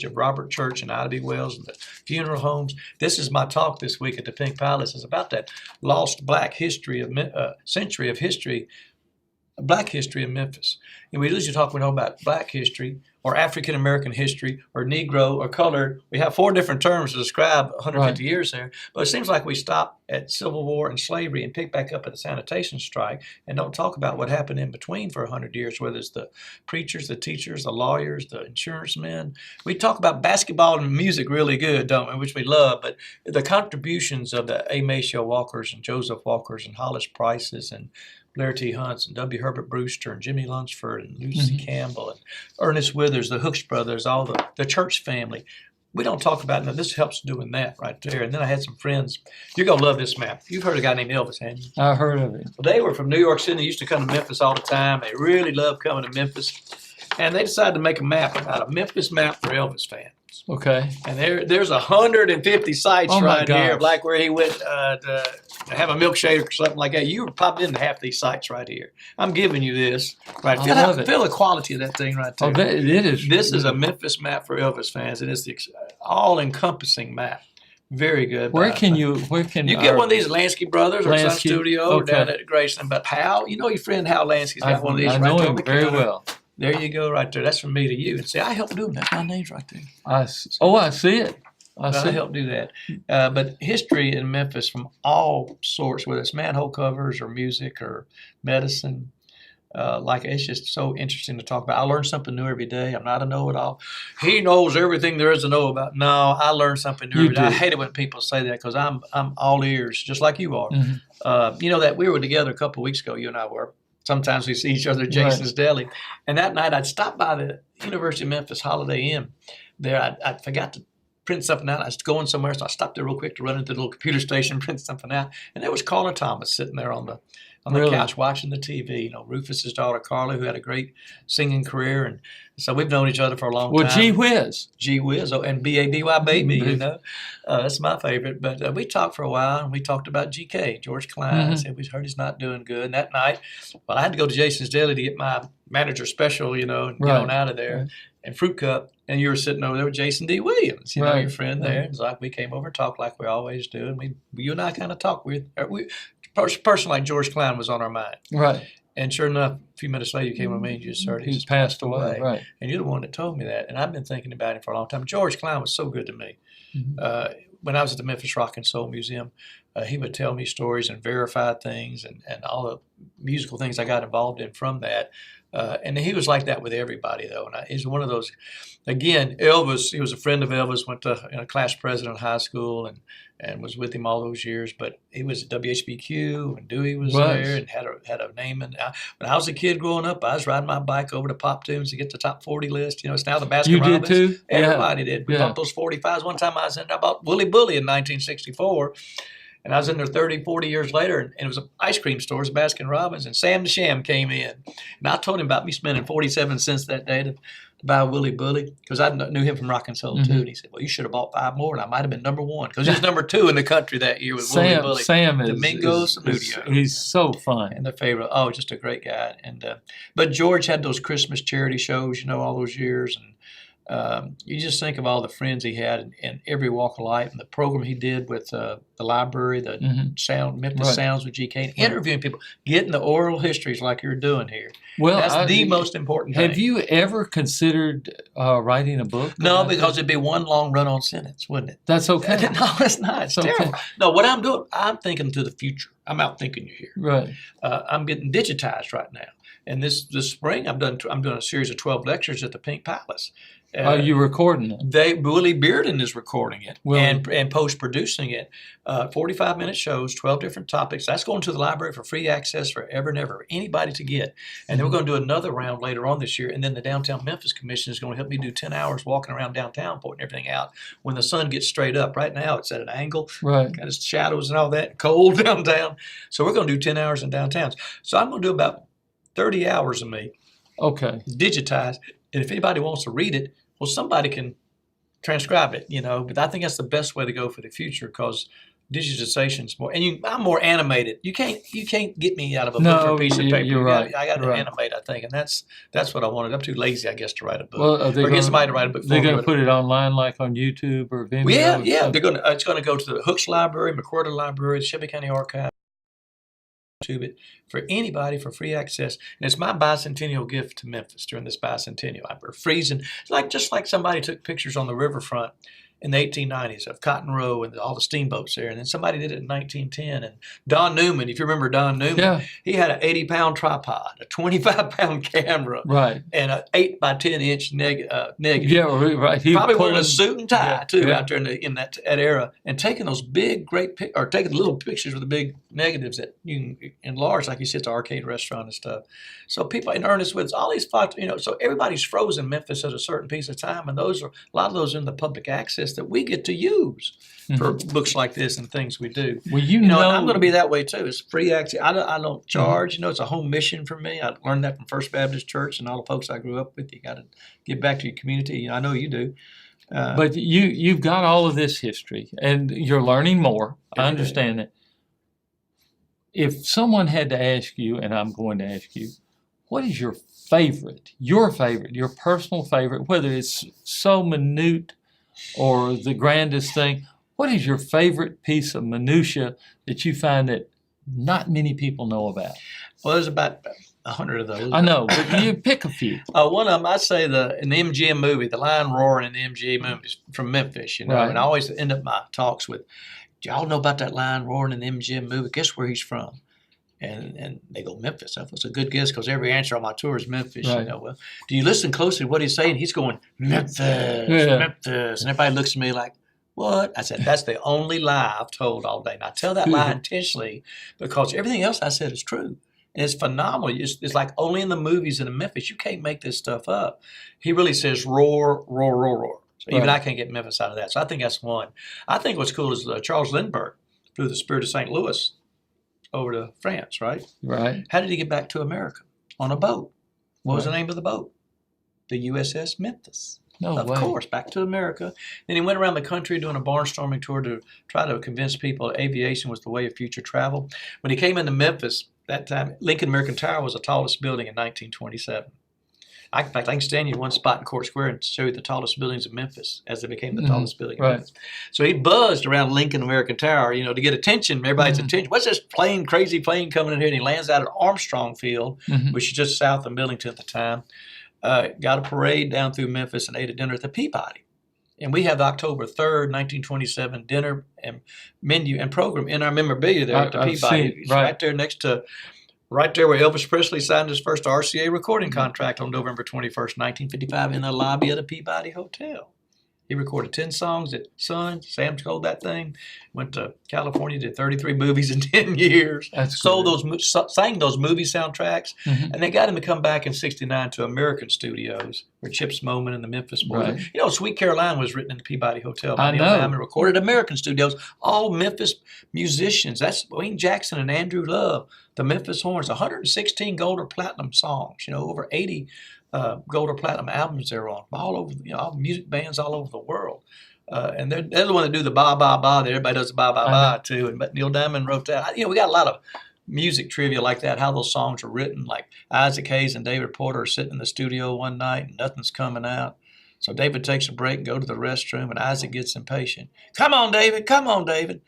of Robert Church and Ida B. Wells and the funeral homes. This is my talk this week at the Pink Palace. It's about that lost black history of century of history, black history in Memphis. And we usually talk about black history or African American history or Negro or colored. We have 4 different terms to describe 150 years there. But it seems like we stop at Civil War and slavery and pick back up at the sanitation strike and don't talk about what happened in between for 100 years, whether it's the preachers, the teachers, the lawyers, the insurance men. We talk about basketball and music really good, don't we, which we love, but the contributions of the A. Maceo Walkers and Joseph Walkers and Hollis Prices and Blair T. Hunts and W. Herbert Brewster and Jimmy Lunsford and Lucy Campbell and Ernest Withers, the Hooks brothers, all the church family. We don't talk about it. This helps doing that right there. And then I had some friends. You're going to love this map. You've heard of a guy named Elvis, haven't you? I heard of it. Well, they were from New York City. They used to come to Memphis all the time. They really loved coming to Memphis. And they decided to make a map about a Memphis map for Elvis fans. Okay. And there's 150 sites right here, gosh. like where he went to have a milkshake or something like that. You were probably in half these sites right here. I'm giving you this. Right. I love it. Feel the quality of that thing right there. Oh, it is. This is a Memphis map for Elvis fans, and it's the all-encompassing map. Very good. Where can you get one of these at Lansky Brothers or Sun Lansky, Studio or okay. down at Graceland? But Hal, you know your friend Hal Lansky's got one of these I right know there. him very well. There you go, right there. That's from me to you. And see, I helped do them. That's my name's right there. I see it. I helped do that. But history in Memphis from all sorts, whether it's manhole covers or music or medicine, it's just so interesting to talk about. I learn something new every day. I'm not a know-it-all. He knows everything there is to know about. No, I learn something new every day. I hate it when people say that because I'm all ears, just like you are. You know that we were together a couple of weeks ago, you and I were. Sometimes we see each other at Jason's Deli. And that night I'd stop by the University of Memphis Holiday Inn. There I forgot to print something out. I was going somewhere, so I stopped there real quick to run into the little computer station and print something out. And there was Carla Thomas sitting there on the couch watching the TV. You know, Rufus's daughter Carla, who had a great singing career. And so we've known each other for a long time. Well, Gee Whiz. Gee Whiz, and B-A-B-Y Baby, you know. That's my favorite. But we talked for a while, and we talked about GK, George Klein. I said, we heard he's not doing good. And that night, I had to go to Jason's Deli to get my manager special, you know, and get on out of there. And Fruit Cup, and you were sitting over there with Jason D. Williams, you know, your friend there. It's like we came over and talked like we always do, and you and I kind of talked. Person like George Klein was on our mind. Right. And sure enough, a few minutes later, you came with me and you just heard he's passed away. Right. And you're the one that told me that. And I've been thinking about him for a long time. George Klein was so good to me. When I was at the Memphis Rock and Soul Museum, he would tell me stories and verify things and all the musical things I got involved in from that. And he was like that with everybody, though. And he's one of those, again, Elvis, he was a friend of Elvis, went to a class president in high school and was with him all those years. But he was at WHBQ, and Dewey was there and had a name. And when I was a kid growing up, I was riding my bike over to Pop Tunes to get the top 40 list. You know, it's now the Baskin You Robbins. did too? Everybody did. We bought those 45s. One time I bought Willy Bully in 1964. And I was in there 30, 40 years later, and it was an ice cream store, it was Baskin Robbins, and Sam the Sham came in. And I told him about me spending 47 cents that day to buy Willy Bully, because I knew him from Rock and Soul, too. And he said, well, you should have bought 5 more, and I might have been number 1, because he was number 2 in the country that year with Willy Bully. Sam is Domingo Samudio. He's so fun. And the favorite. Oh, just a great guy. And but George had those Christmas charity shows, you know, all those years, and you just think of all the friends he had in every walk of life, and the program he did with the library, the Memphis Sounds with GK, and interviewing people, getting the oral histories like you're doing here. Well, that's the most important thing. Have you ever considered writing a book? No, because it'd be one long run-on sentence, wouldn't it? That's okay. No, it's not. It's terrible. Okay. No, what I'm doing, I'm thinking to the future. I'm out thinking you here. Right. I'm getting digitized right now. And this spring, I'm doing a series of 12 lectures at the Pink Palace. Are you recording it? Willie Bearden is recording it and post-producing it. 45-minute shows, 12 different topics. That's going to the library for free access forever and ever, anybody to get. And then we're going to do another round later on this year. And then the Downtown Memphis Commission is going to help me do 10 hours walking around downtown, pointing everything out when the sun gets straight up. Right now, it's at an angle, got its shadows and all that, cold downtown. So we're going to do 10 hours in downtowns. So I'm going to do about 30 hours of me. Okay. Digitized. And if anybody wants to read it, well, somebody can transcribe it, you know. But I think that's the best way to go for the future, because digitization's more, and I'm more animated. You can't get me out of a book No, or a piece of paper. you're right. I got to You're right. animate, I think, and that's what I wanted. I'm too lazy, I guess, to write a book. Well, are they or get gonna, somebody to write a book for they're me. going to put it online, like on YouTube or Vimeo? Yeah, yeah. Or They're going to. It's going to go to the Hooks Library, McWhirter Library, the Shelby County Archive. YouTube it for anybody for free access, and it's my bicentennial gift to Memphis during this bicentennial. We're freezing, just like somebody took pictures on the riverfront in the 1890s of Cotton Row and all the steamboats there, and then somebody did it in 1910. And Don Newman, if you remember Don Newman, Yeah. he had an 80-pound tripod, a 25-pound camera, Right. and an 8 by 10-inch negative. Yeah, right. He Probably was wearing a pulling- suit and tie Yeah, too yeah. out there in that era, and taking those big, or taking the little pictures with the big negatives that you can enlarge, like you said, to arcade restaurant and stuff. So people in Ernest Woods, all these photos, so everybody's frozen Memphis at a certain piece of time, and a lot of those are in the public access that we get to use for books like this and things we do. Well, And I'm going to be that way too. It's free access. I don't charge. It's a home mission for me. I learned that from First Baptist Church and all the folks I grew up with. You got to give back to your community. I know you do. But you've got all of this history, and you're learning more. I understand that. If someone had to ask you, and I'm going to ask you, what is your personal favorite, whether it's so minute or the grandest thing, what is your favorite piece of minutia that you find that not many people know about? Well, there's about 100 of those. I know, but you pick a few. One of them, I'd say in the MGM movie, the line roaring in the MGM movies from Memphis, Right. And I always end up my talks with, do y'all know about that line roaring in the MGM movie? Guess where he's from? And they go, Memphis. That was a good guess because every answer on my tour is Memphis. Right. Well, do you listen closely to what he's saying? He's going, Memphis, Memphis. And everybody looks at me like, what? I said, that's the only lie I've told all day. And I tell that lie intentionally because everything else I said is true. And it's phenomenal. It's like only in the movies and in Memphis. You can't make this stuff up. He really says roar, roar, roar, roar. So even I can't get Memphis out of that. So I think that's one. I think what's cool is Charles Lindbergh flew the Spirit of St. Louis over to France, right? Right. How did he get back to America? On a boat. What was the name of the boat? The USS Memphis. No Of way. course, back to America. Then he went around the country doing a barnstorming tour to try to convince people aviation was the way of future travel. When he came into Memphis, that time, Lincoln American Tower was the tallest building in 1927. In fact, I can stand you in one spot in Court Square and show you the tallest buildings in Memphis as they became the tallest building in Right. Memphis. So he buzzed around Lincoln American Tower, to get attention, everybody's attention. What's this crazy plane coming in here? And he lands out at Armstrong Field, which is just south of Millington at the time. Got a parade down through Memphis and ate a dinner at the Peabody. And we have the October 3rd, 1927 dinner and menu and program in our memorabilia there at the I've Peabody. seen it, It's right. right there next to, right there where Elvis Presley signed his first RCA recording contract on November 21st, 1955 in the lobby of the Peabody Hotel. He recorded 10 songs at Sun. Sam sold that thing. Went to California, did 33 movies in 10 years. That's Sold good. sang those movie soundtracks. And they got him to come back in '69 to American Studios, where Chips Moman and the Memphis Boys. Right. Sweet Caroline was written in the Peabody Hotel. I Neil know. Diamond recorded American Studios. All Memphis musicians. That's Wayne Jackson and Andrew Love, the Memphis Horns. 116 gold or platinum songs. Over 80 gold or platinum albums they're on, all over, all music bands all over the world. And they're the one that do the ba ba ba that everybody does the ba ba ba too. But Neil Diamond wrote that. We got a lot of music trivia like that, how those songs are written. Like Isaac Hayes and David Porter are sitting in the studio one night and nothing's coming out. So David takes a break and go to the restroom, and Isaac gets impatient. Come on, David. Come on, David.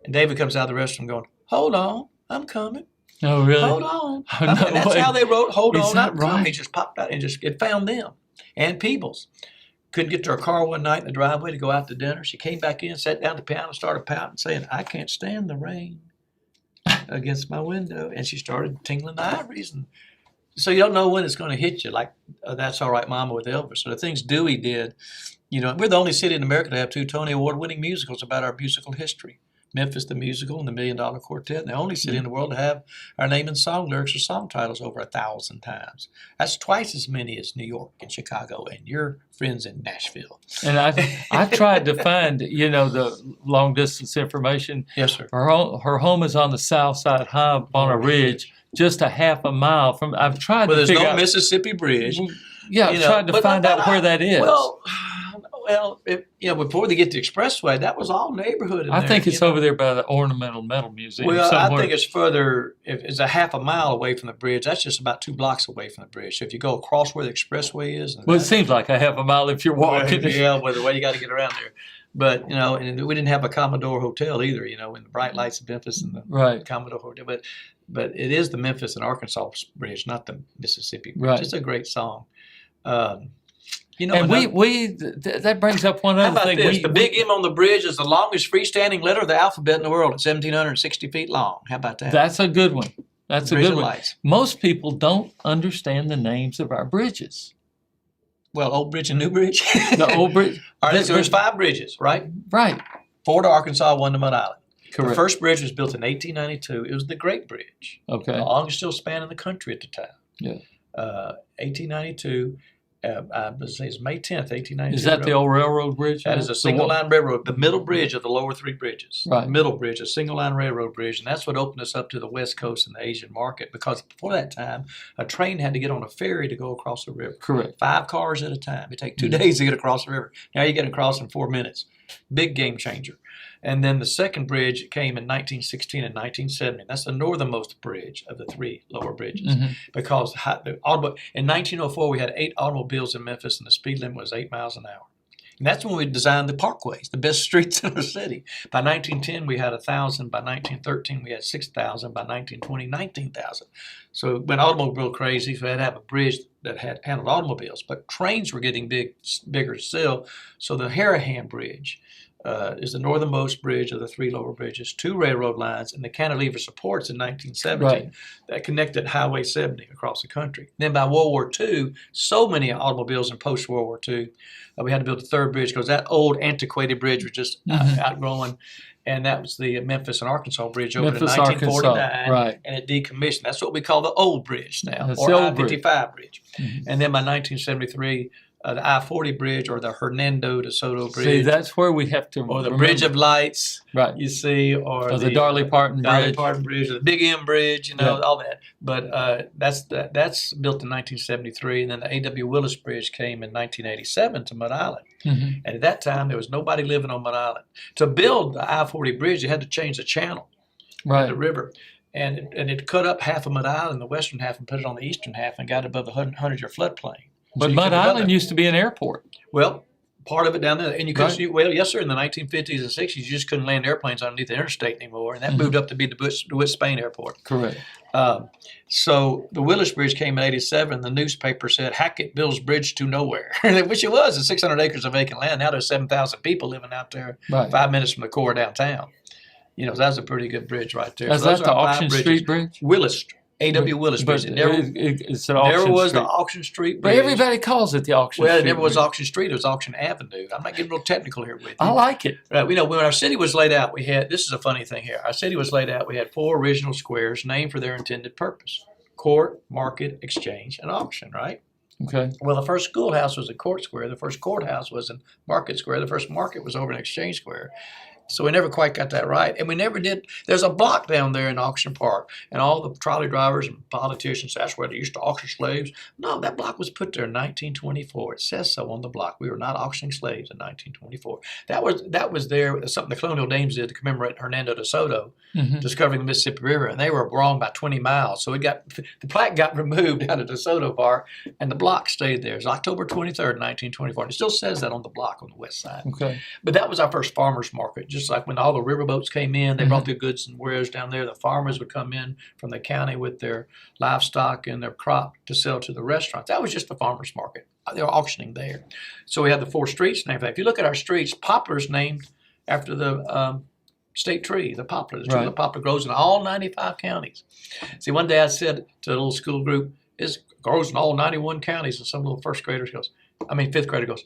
And David comes out of the restroom going, hold on, I'm coming. Oh, really? Hold on. No And that's way. how they wrote Hold Is On, that I'm Coming. right? He just popped out and it found them. And Peebles couldn't get to her car one night in the driveway to go out to dinner. She came back in, sat down at the piano, started pouting, saying, I can't stand the rain against my window. And she started tingling the ivories. And so you don't know when it's going to hit you, like That's All Right Mama with Elvis. So the things Dewey did, we're the only city in America to have 2 Tony Award-winning musicals about our musical history. Memphis the Musical and the $1 Million Quartet, and the only city in the world to have our name and song lyrics or song titles over 1,000 times. That's twice as many as New York and Chicago and your friends in Nashville. And I tried to find, the long distance information. Yes, sir. Her home is on the south side, high up on a ridge, just a half a mile from. I've tried Well, to there's figure no out. Mississippi Bridge. Yeah, I've tried to find out where that is. Well, Well, before they get to the expressway, that was all neighborhood in I there. think it's over there by the Ornamental Metal Museum. Well, somewhere. I think it's further. If it's a half a mile away from the bridge, that's just about 2 blocks away from the bridge. So if you go across where the expressway is, Well, it seems like a half a mile if you're walking. yeah, well, the way you got to get around there. But and we didn't have a Commodore Hotel either. In the bright lights of Memphis and the Right. Commodore Hotel. But it is the Memphis and Arkansas bridge, not the Mississippi bridge. Right. It's a great song. And that brings up one How other about thing. this? The big M on the bridge is the longest freestanding letter of the alphabet in the world. It's 1,760 feet long. How about that? That's a good one. That's a Bridge good of one. Lights. Most people don't understand the names of our bridges. Well, Old Bridge and New Bridge. The old bridge. All right, so there's 5 bridges, right? Right. 4 to Arkansas, 1 to Mud Island. Correct. The first bridge was built in 1892. It was the Great Bridge. Okay. The longest still span in the country at the time. Yeah. 1892. I would say it's May 10th, 1892. Is that the old railroad bridge? That is a single line railroad, the middle bridge of the lower 3 bridges. Right. The middle bridge, a single line railroad bridge, and that's what opened us up to the West Coast and the Asian market. Because before that time, a train had to get on a ferry to go across the river. Correct. 5 cars at a time. It take 2 days to get across the river. Now you get across in 4 minutes. Big game changer. And then the second bridge came in 1916 and 1970. That's the northernmost bridge of the 3 lower bridges. Mm-hmm. Because in 1904, we had 8 automobiles in Memphis, and the speed limit was 8 miles an hour. And that's when we designed the parkways, the best streets in the city. By 1910, we had 1,000. By 1913, we had 6,000. By 1920, 19,000. So it went automobile crazy, so we had to have a bridge that had handled automobiles. But trains were getting bigger still. So the Harahan Bridge is the northernmost bridge of the 3 lower bridges, 2 railroad lines, and the cantilever supports in 1917 that connected Highway 70 across the country. Then by World War II, so many automobiles in post-World War II, we had to build a 3rd bridge because that old antiquated bridge was just outgrowing. And that was the Memphis and Arkansas Bridge opened in 1949, right. and it decommissioned. That's what we call the old bridge now, That's or the old I-55 bridge. Mhm. And then by 1973, the I-40 bridge or the Hernando de Soto Bridge. See, that's where we have to or the remember. Bridge of Lights, Right. you see, or the Darley Parton Bridge. or the Big M Bridge, Yeah. all that. But that's built in 1973, and then the A.W. Willis Bridge came in 1987 to Mud Island. Mhm. And at that time, there was nobody living on Mud Island. To build the I-40 bridge, you had to change the channel, Right. the river. And it cut up half of Mud Island, the western half, and put it on the eastern half, and got above the 100-year floodplain. But Mud Island used to be an airport. Well, part of it down there, and you couldn't. Right. Well, yes, sir. In the 1950s and 60s, you just couldn't land airplanes underneath the interstate anymore, and that moved up to be DeWitt Spain Airport. Correct. So the Willis Bridge came in '87. The newspaper said Hackett builds bridge to nowhere, which it was. It's 600 acres of vacant land. Now there's 7,000 people living out there, Right. 5 minutes from the core downtown. So that's a pretty good bridge right there. Is So those that the are 5 Auction bridges. Street Bridge? Willis, A.W. Willis But Bridge. It never, it's an Auction never was Street. the Auction Street But Bridge. everybody calls it the Auction Well, Street. it never was Bridge. Auction Street. It was Auction Avenue. I'm not getting real technical here with you. I like it. Right, when our city was laid out, this is a funny thing here. Our city was laid out, we had 4 original squares named for their intended purpose: court, market, exchange, and auction, right? Okay. Well, the first schoolhouse was in Court Square. The first courthouse was in Market Square. The first market was over in Exchange Square. So we never quite got that right. And we never did. There's a block down there in Auction Park, and all the trolley drivers and politicians, that's where they used to auction slaves. No, that block was put there in 1924. It says so on the block. We were not auctioning slaves in 1924. That was there, something the colonial dames did to commemorate Hernando de Soto Mhm. discovering the Mississippi River, and they were wrong by 20 miles. So the plaque got removed out of De Soto Park, and the block stayed there. It's October 23rd, 1924. And it still says that on the block on the west side. Okay. But that was our first farmers market. Just like when all the riverboats came in, they brought their goods and wares down there. The farmers would come in from the county with their livestock and their crop to sell to the restaurants. That was just the farmers market. They were auctioning there. So we had the 4 streets named for that. If you look at our streets, Poplar's named after the state tree, the poplar. The tree of the poplar grows in all 95 counties. See, one day I said to a little school group, it grows in all 91 counties. And some little fifth grader goes,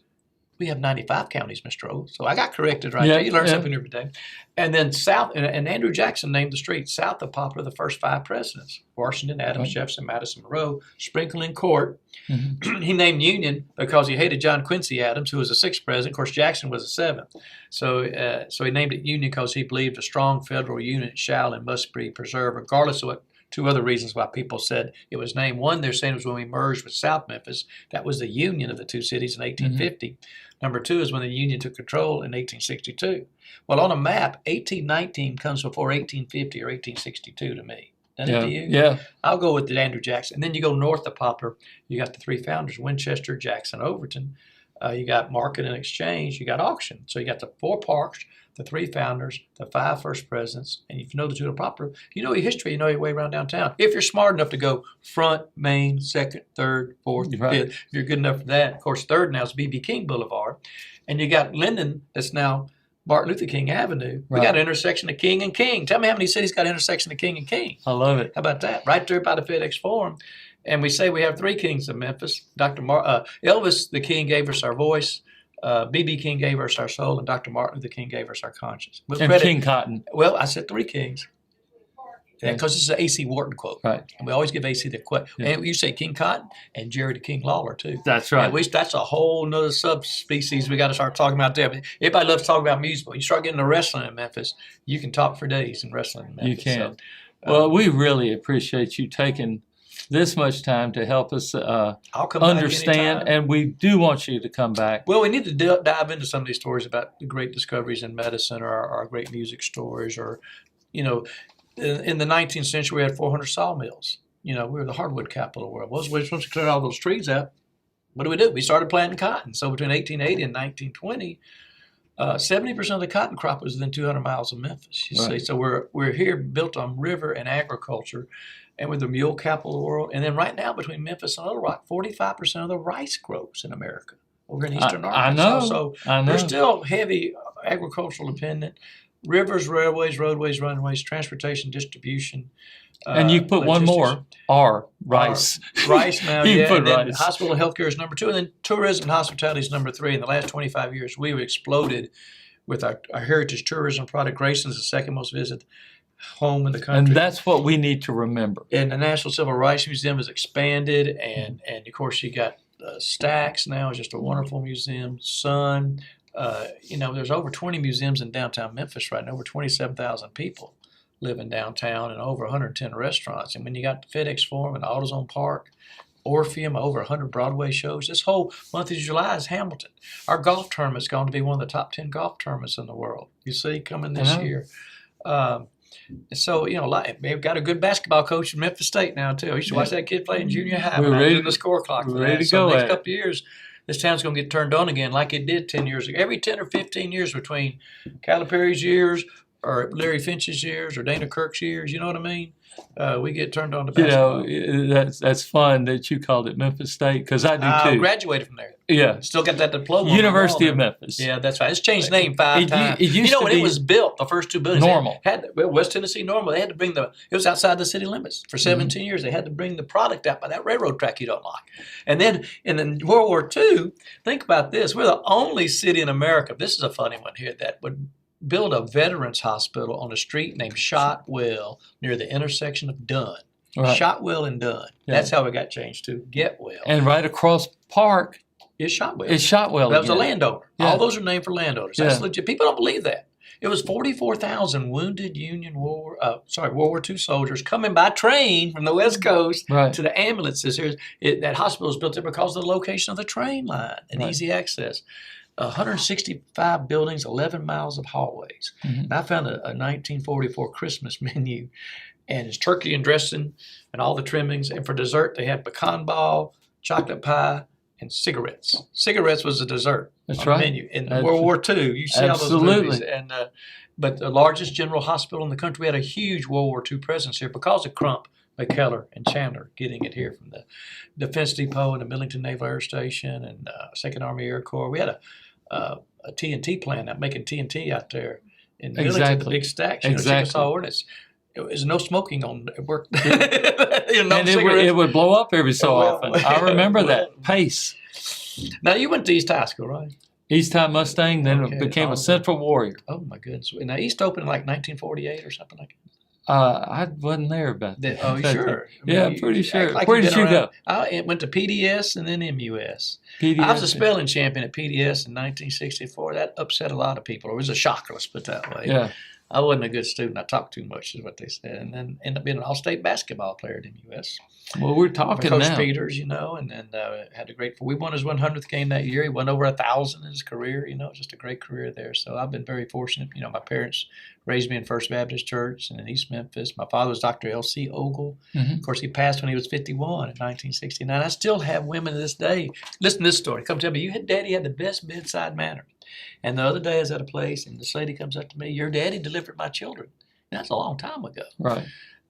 we have 95 counties, Mr. O. So I got corrected right there. You learn something every day. And then south, and Andrew Jackson named the street south of Poplar the first 5 presidents: Washington, Adams, Jefferson, Madison, Monroe, Sprinkle, and Court. Mhm. He named Union because he hated John Quincy Adams, who was the 6th president. Of course, Jackson was the 7th. So he named it Union because he believed a strong federal unit shall and must be preserved, regardless of what two other reasons why people said it was named. One, they're saying it was when we merged with South Memphis. That was the union of the two cities in 1850. Number two is when the union took control in 1862. Well, on a map, 1819 comes before 1850 or 1862 to me. Doesn't it to you? Yeah. I'll go with the Andrew Jackson. And then you go north of Poplar, you got the three founders, Winchester, Jackson, Overton. You got Market and Exchange, you got Auction. So you got the four parks, the three founders, the five first presidents, and if you know the two of Poplar, you know your history, you know your way around downtown. If you're smart enough to go front, main, second, third, fourth, fifth, if you're good enough for that. Of course, third now is B.B. King Boulevard. And you got Linden, that's now Martin Luther King Avenue. We got an intersection of King and King. Tell me how many cities got an intersection of King and King. I love it. How about that? Right there by the FedEx Forum. And we say we have three kings of Memphis. Elvis the King gave us our voice. B.B. King gave us our soul, and Dr. Martin Luther King gave us our conscience. And King Cotton. Well, I said three kings. Because this is an A.C. Wharton quote. Right. And we always give A.C. the quote. Yeah. And you say King Cotton and Jerry the King Lawler, too. That's right. That's a whole nother subspecies we got to start talking about there. But everybody loves to talk about music. When you start getting to wrestling in Memphis, you can talk for days in wrestling in Memphis. You can. So, well, we really appreciate you taking this much time to help us I'll come understand, back and we do want you to come back. Well, we need to dive into some of these stories about the great discoveries in medicine, or our great music stories, or, you know, in the 19th century we had 400 sawmills. You know, we were the hardwood capital of the world. Well, we were supposed to clear all those trees out. What do? We started planting cotton. So between 1880 and 1920, 70% of the cotton crop was within 200 miles of Memphis. You see, so we're here built on river and agriculture. And we're the mule capital of the world. And then right now, between Memphis and Little Rock, 45% of the rice grows in America over in eastern Arkansas. I know. We're still heavy agricultural dependent. Rivers, railways, roadways, runways, transportation, distribution. And you put one more, rice. Rice now, you yeah. Put and then rice. Hospital and healthcare is number two. And then tourism and hospitality is number three. In the last 25 years, we've exploded with our heritage tourism product. Grayson's the second most visited home in the country. And that's what we need to remember. And the National Civil Rights Museum has expanded, and of course you got Stax now is just a wonderful museum. Sun, you know, there's over 20 museums in downtown Memphis right now. Over 27,000 people live in downtown, and over 110 restaurants. And when you got the FedEx Forum and AutoZone Park, Orpheum, over 100 Broadway shows. This whole month of July is Hamilton. Our golf tournament's going to be one of the top 10 golf tournaments in the world. You see, coming this year. So, you know, we've got a good basketball coach in Memphis State now, too. I used to watch that kid play in junior high. We're ready to the score clock. We're ready to so go. The next couple of years, this town's going to get turned on again like it did 10 years ago. Every 10 or 15 years between Calipari's years or Larry Finch's years or Dana Kirk's years, you know what I mean? We get turned on to basketball. You know, that's fun that you called it Memphis State, because I do too. I graduated from there. Yeah. Still got that diploma. University of Memphis. Yeah, that's right. It's changed name 5 times. It used you know, to when be it was built, the first two buildings Normal. West Tennessee Normal. They had to bring it was outside the city limits for 17 years. They had to bring the product out by that railroad track you don't like. And then in World War II, think about this. We're the only city in America, this is a funny one here, that would build a veterans hospital on a street named Shotwell near the intersection of Dunn. Right. Shotwell and Dunn. Yeah. That's how it got changed to Getwell. And right across Park is Shotwell. is Shotwell. That was a again. landowner. Yeah. All those are named for landowners. That's Yeah. legit. People don't believe that. It was 44,000 wounded World War II soldiers coming by train from the West Coast Right. to the ambulances. That hospital was built there because of the location of the train line and Right. easy access. 165 buildings, 11 miles of hallways. Mhm. And I found a 1944 Christmas menu, and it's turkey and dressing and all the trimmings. And for dessert, they had pecan ball, chocolate pie, and cigarettes. Cigarettes was a dessert That's on right. the menu. In World War II, you see all those Absolutely. movies. And but the largest general hospital in the country, we had a huge World War II presence here because of Crump, McKellar, and Chandler getting it here from the Defense Depot and the Millington Naval Air Station and Second Army Air Corps. We had a TNT plant out making TNT out there in Millington, the Exactly. big stacks. You know, Exactly. Chickasaw Ordnance. It was no smoking on at work. No And cigarettes. it would blow up every so Well, often. I remember that. Pace. Now, you went to East High School, right? East High Mustang, then Okay, became a awesome. Central Warrior. Oh, my goodness. Now, East opened in like 1948 or something like I wasn't there about that. that. Oh, you sure? Yeah, you pretty act sure. like Where you've did been you around. go? I went to PDS and then MUS. PDS. I was a spelling champion at PDS in 1964. That upset a lot of people. It was a shocker, let's put it that way. Yeah. I wasn't a good student. I talked too much, is what they said, and then ended up being an all-state basketball player in the U.S. Well, we're talking Coach now. Peters, and had a great. We won his 100th game that year. He won over 1,000 in his career. Just a great career there. So I've been very fortunate. My parents raised me in First Baptist Church in East Memphis. My father was Dr. L.C. Ogle. Mhm. Of course, he passed when he was 51 in 1969. I still have women to this day. Listen to this story. Come tell me, Daddy had the best bedside manner. And the other day I was at a place, and this lady comes up to me, your daddy delivered my children. And that's a long time ago. Right.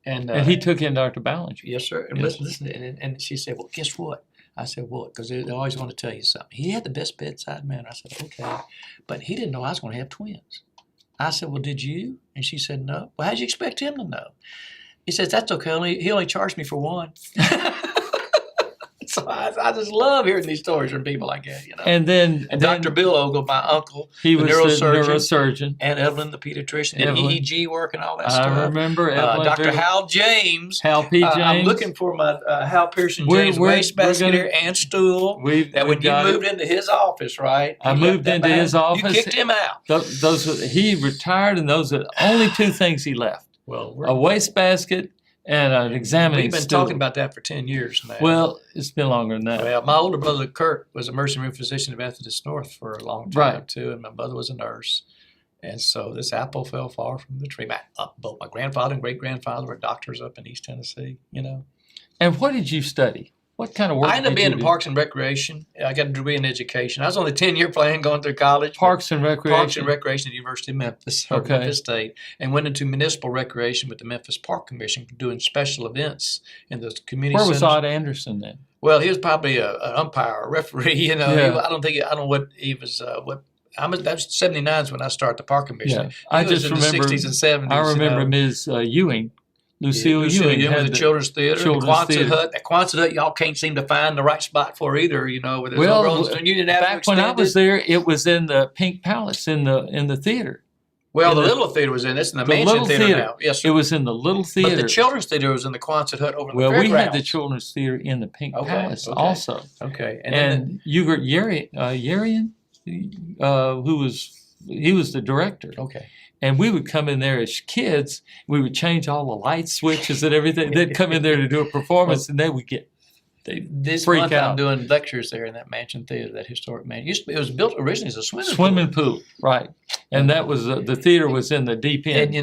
And he took in Dr. Ballinger. yes, sir. And Yes. listen, and she said, well, guess what? I said, what? Because they always want to tell you something. He had the best bedside manner. I said, okay. But he didn't know I was going to have twins. I said, well, did you? And she said, no. Well, how'd you expect him to know? He says, that's okay. He only charged me for one. So I just love hearing these stories from people like that, And then Dr. Bill Ogle, my uncle, he the was neurosurgeon, the neurosurgeon. and Evelyn, the pediatrician, and Evelyn. EEG work and all that stuff. I remember Evelyn. Dr. Hal James. Hal P. James. I'm looking for my Hal Pearson James wastebasket here and stool. That when you moved into his office, right? I moved into his office. You kicked him out. He retired, and those are the only two things he left: Well, a wastebasket and an examining we've been stool. talking about that for 10 years now. Well, it's been longer than that. Well, my older brother Kurt was a emergency room physician at Methodist North for a long time Right. too, and my mother was a nurse. And so this apple fell far from the tree. Both my grandfather and great grandfather were doctors up in East Tennessee. And what did you study? What kind of work? I ended up did being you in do? Parks and Recreation. I got a degree in education. I was on the 10-year plan going through college. Parks and Recreation. Parks and Recreation at the University of Memphis, or Okay. Memphis State, and went into municipal recreation with the Memphis Park Commission, doing special events in the community Where was centers. Odd Anderson then? Well, he was probably an umpire, a referee. Yeah. I don't know what he was. That's '79 when I started the Park Commission. Yeah. He I was just in remember. the '60s and '70s. I remember Ms. Ewing, Lucille Ewing, with had the Children's Theater, Children's the Quonset Theater. Hut. That Quonset Hut, y'all can't seem to find the right spot for either. Where there's Well, no Union Avenue back when I was extended. there, it was in the Pink Palace in the theater. Well, in the the- little theater was in. It's in the the Mansion little Theater theater. now. Yes, It sir. was in the little theater. But the Children's Theater was in the Quonset Hut over in Well, the we had the fairgrounds. Children's Theater in the Pink Okay, Palace okay. also. Okay, And Hubert Yerian, he was the director. okay. And we would come in there as kids. We would change all the light switches and everything. They'd come in there to do a performance, and they would get This freak month out. I'm doing lectures there in that Mansion Theater, that historic mansion. It was built originally as a swimming pool. swimming pool, right? And that was the theater was in the deep end.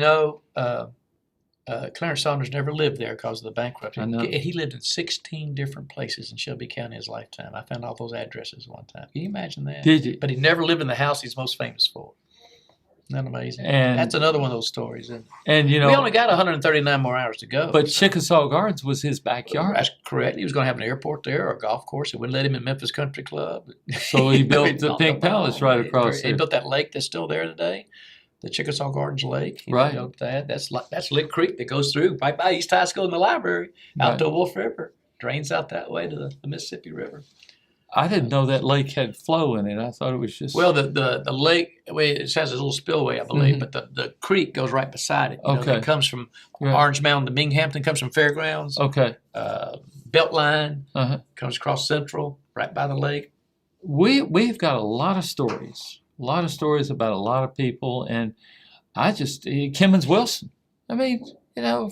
And Clarence Saunders never lived there because of the bankruptcy. I know. He lived in 16 different places in Shelby County in his lifetime. I found all those addresses one time. Can you imagine that? Did you? But he never lived in the house he's most famous for. Isn't that amazing? And That's another one of those stories. Isn't it? and We only got 139 more hours to go. but so- Chickasaw Gardens was his backyard, That's correct. He was going to have an airport there or a golf course. They wouldn't let him in Memphis Country Club. so he built He's the on Pink Palace right across He there. built that lake that's still there today, the Chickasaw Gardens Lake. He Right. built that. That's Lick Creek that goes through right by East High School and the library out Right. to Wolf River. Drains out that way to the Mississippi River. I didn't know that lake had flow in it. I thought it was just Well, the lake, it has a little spillway, I believe, Mhm. but the creek goes right beside it. Okay. It comes from Right. Orange Mountain to Binghamton, comes from Fairgrounds. Okay. Beltline Uh-huh. comes across Central, right by the lake. We've got a lot of stories about a lot of people, and Kimmons Wilson. I mean,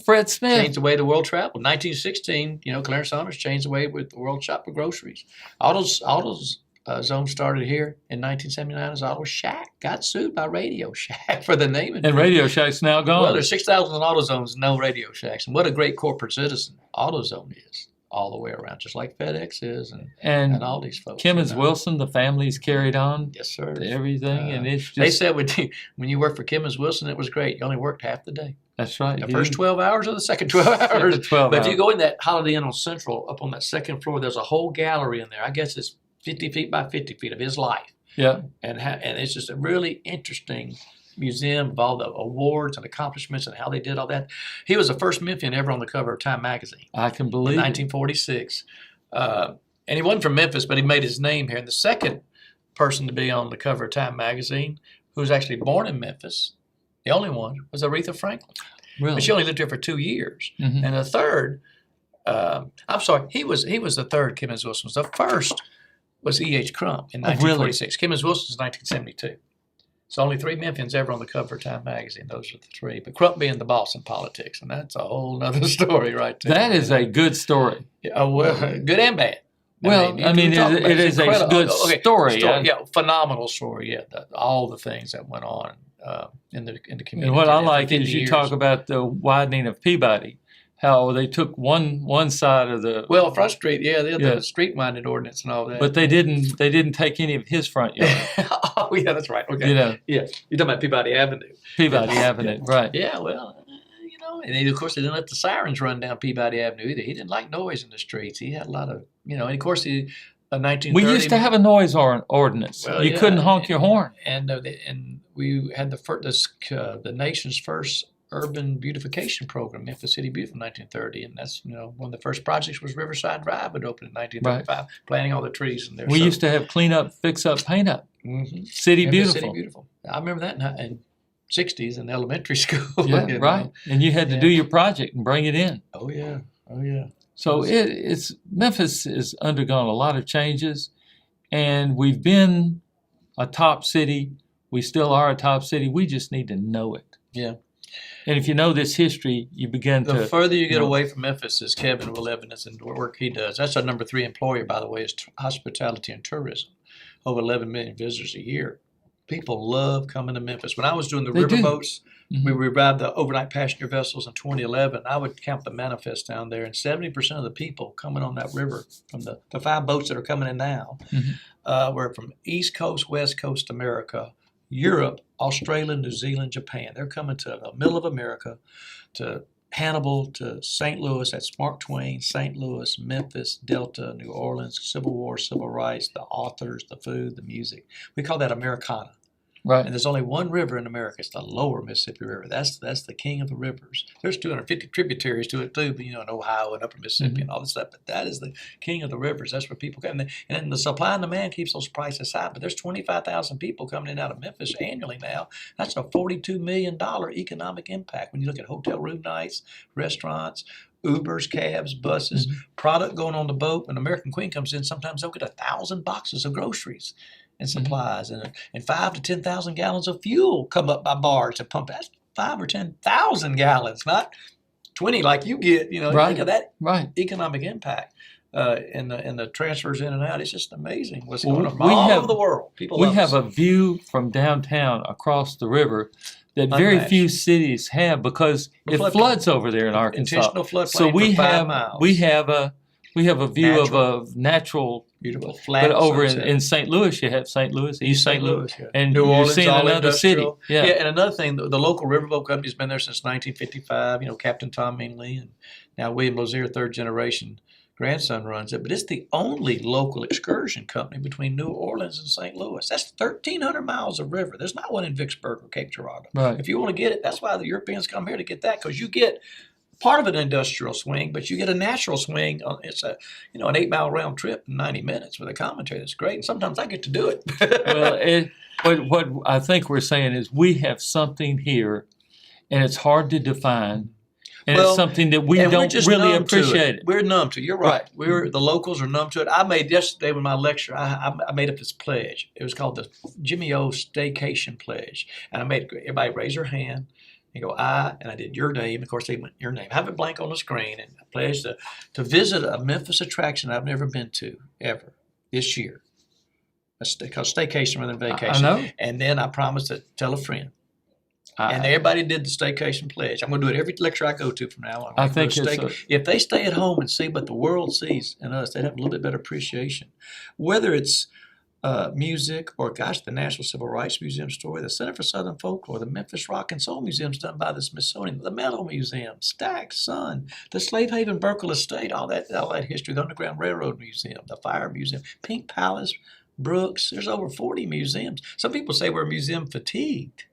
Fred Smith. Changed the way the world traveled. 1916, Clarence Saunders changed the way with the world shop for groceries. Autos Zone started here in 1979 as Auto Shack. Got sued by Radio Shack for the naming. And Radio Shack's now gone. Well, there's 6,000 AutoZones, no Radio Shacks. And what a great corporate citizen AutoZone is all the way around, just like FedEx is and all these folks. Kimmons Wilson, the family's carried on Yes, sir. to everything, and it's just They said when you worked for Kimmons Wilson, it was great. You only worked half the day. that's right. The first 12 hours or the second 12 hours. 12 But if you hours. go in that Holiday Inn on Central, up on that second floor, there's a whole gallery in there. I guess it's 50 feet by 50 feet of his life. Yeah, And it's just a really interesting museum of all the awards and accomplishments and how they did all that. He was the first Memphian ever on the cover of Time magazine I can in believe it. 1946. And he wasn't from Memphis, but he made his name here. And the second person to be on the cover of Time magazine, who was actually born in Memphis, the only one, was Aretha Franklin. Really? But she only lived here for 2 years. Mhm. And the third, I'm sorry, he was the third Kimmons Wilson. The first was E.H. Crump in Oh, really? 1946. Kimmons Wilson was 1972. It's only 3 Memphians ever on the cover of Time magazine. Those are the 3. But Crump being the boss in politics, and that's a whole nother story right there. That is a good story. Yeah, well, good and bad. Well, it is a good story. Yeah, phenomenal story. Yeah, all the things that went on in the community. And what I like for is 50 you years. talk about the widening of Peabody, how they took one side of the Front Street, the street minded ordinance and all that. but they didn't take any of his front yard. Oh, yeah, that's right. Okay. Yeah, You're talking about Peabody Avenue. Peabody Avenue, right? Yeah, well, and of course they didn't let the sirens run down Peabody Avenue either. He didn't like noise in the streets. He had a lot of, and of course he, 1930. We used to have a noise ordinance. Well, you couldn't honk your horn. And we had the nation's first urban beautification program, Memphis City Beautiful, in 1930, and that's one of the first projects was Riverside Drive, but opened in 1935, planting all the trees in there. We used to have clean up, fix up, paint up. City Beautiful. City Beautiful. I remember that in 60s in elementary school. Yeah, right. And you had to do your project and bring it in. Oh yeah. So Memphis has undergone a lot of changes, and we've been a top city. We still are a top city. We just need to know it. Yeah. And if you know this history, you begin The further you get away from Memphis, as Kevin will evidence in the work he does. That's our number 3 employer, by the way, is hospitality and tourism. Over 11 million visitors a year. People love coming to Memphis. When I was doing the riverboats, we revived the overnight passenger vessels in 2011. I would count the manifest down there, and 70% of the people coming on that river from the 5 boats that are coming in now were from East Coast, West Coast America, Europe, Australia, New Zealand, Japan. They're coming to the middle of America, to Hannibal, to St. Louis. That's Mark Twain, St. Louis, Memphis, Delta, New Orleans, Civil War, Civil Rights, the authors, the food, the music. We call that Americana. Right. And there's only one river in America. It's the lower Mississippi River. That's the king of the rivers. There's 250 tributaries to it too, but in Ohio and upper Mississippi and all this stuff. But that is the king of the rivers. That's where people come. And the supply and demand keeps those prices high. But there's 25,000 people coming in and out of Memphis annually now. That's a $42 million economic impact when you look at hotel room nights, restaurants, Ubers, cabs, buses, product going on the boat. When American Queen comes in, sometimes they'll get 1,000 boxes of groceries and supplies, and 5 to 10,000 gallons of fuel come up by bars to pump. That's 5 or 10,000 gallons, not 20 like you get. Think of that economic impact and the transfers in and out. It's just amazing what's going on all over the world. We have a view from downtown across the river that very few cities have because it floods over there in Arkansas. Intentional floodplain So we for 5 have miles. we have a view of a natural. Beautiful flat. But over sunset. in St. Louis, you have St. Louis, East St. Louis, and New you're Orleans, seeing all another city. industrial. Yeah. And another thing, the local riverboat company's been there since 1955. Captain Tom Mingley, and now William Lozier, 3rd generation grandson, runs it. But it's the only local excursion company between New Orleans and St. Louis. That's 1,300 miles of river. There's not one in Vicksburg or Cape Girardeau. Right. If you want to get it, that's why the Europeans come here to get that, because you get part of an industrial swing, but you get a natural swing. It's an 8-mile round trip in 90 minutes with a commentary. That's great, and sometimes I get to do it. Well, what I think we're saying is we have something here, and it's hard to define, and it's something that we don't really appreciate. We're numb to it. You're right. The locals are numb to it. I made yesterday with my lecture. I made up this pledge. It was called the Jimmy O Staycation Pledge, and I made everybody raise their hand. You go, and I did your name. Of course, they went your name. I have it blank on the screen, and I pledged to visit a Memphis attraction I've never been to ever this year. It's called staycation rather than vacation. I know. And then I promised to tell a friend. And everybody did the staycation pledge. I'm going to do it every lecture I go to from now on. I think if they stay at home and see what the world sees in us, they'd have a little bit better appreciation. Whether it's music, or the National Civil Rights Museum story, the Center for Southern Folklore, the Memphis Rock and Soul Museums done by the Smithsonian, the Metal Museum, Stack, Sun, the Slave Haven Burkle Estate, all that history, the Underground Railroad Museum, the Fire Museum, Pink Palace, Brooks. There's over 40 museums. Some people say we're museum fatigued.